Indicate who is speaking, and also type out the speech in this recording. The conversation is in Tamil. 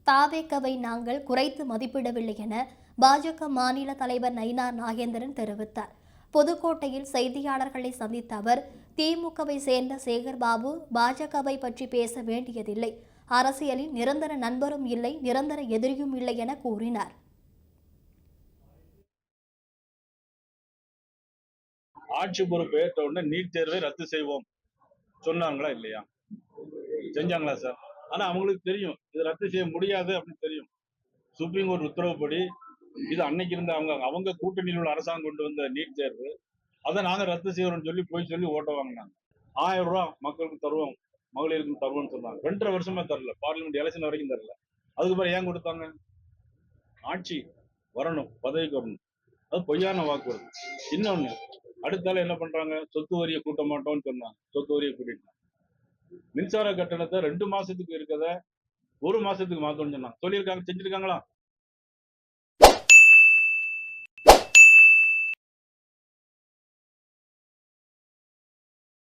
Speaker 1: தாவேக்கவை நாங்கள் குறைத்து மதிப்பிடவில்லை என பாஜக மாநில தலைவர் நயினார் நாகேந்திரன் தெரிவித்தார். புதுக்கோட்டையில் செய்தியாளர்களை சந்தித்த அவர், திமுகவை சேர்ந்த சேகர்பாபு பாஜகவை பற்றி பேச வேண்டியதில்லை, அரசியலில் நிரந்தர நண்பரும் இல்லை, நிரந்தர எதிரியும் இல்லை என கூறினார்.
Speaker 2: ஆட்சி பொறுப்பு ஏற்ற உடனே நீட் தேர்வை ரத்து செய்வோம் சொன்னாங்களா இல்லையா? செஞ்சாங்களா சார்? ஆனா அவங்களுக்கு தெரியும் இது ரத்து செய்ய முடியாது அப்படின்னு தெரியும். சுப்ரீம் கோர்ட் உத்தரவுப்படி இது அன்னைக்கு இருந்த அவங்க கூட்டணியில் உள்ள அரசாங்கம் கொண்டு வந்த நீட் தேர்வு, அதை நாங்க ரத்து செய்யறோம்னு சொல்லி போய் சொல்லி ஓட்ட வாங்கினாங்க. 1000 ரூபாய் மக்களுக்கு தருவோம், மகளிருக்கு தருவோம்னு சொன்னாங்க. 2.5 வருஷமா தரல, பார்லிமெண்ட் எலெக்ஷன் வரைக்கும் தரல. அதுக்கு பிறகு ஏன் கொடுத்தாங்க? ஆட்சி வரணும், பதவிக்கு வரணும், அது பொய்யான வாக்குறுதி. இன்னொன்னு, அடுத்தால என்ன பண்றாங்க? சொத்து வரியை கூட்ட மாட்டோம்னு சொன்னாங்க, சொத்து வரியை கூட்டிட்டாங்க. மின்சார கட்டணத்தை 2 மாசத்துக்கு இருக்கத 1 மாசத்துக்கு மாத்தணும்னு சொன்னாங்க. சொல்லியிருக்காங்க, செஞ்சிருக்காங்களா?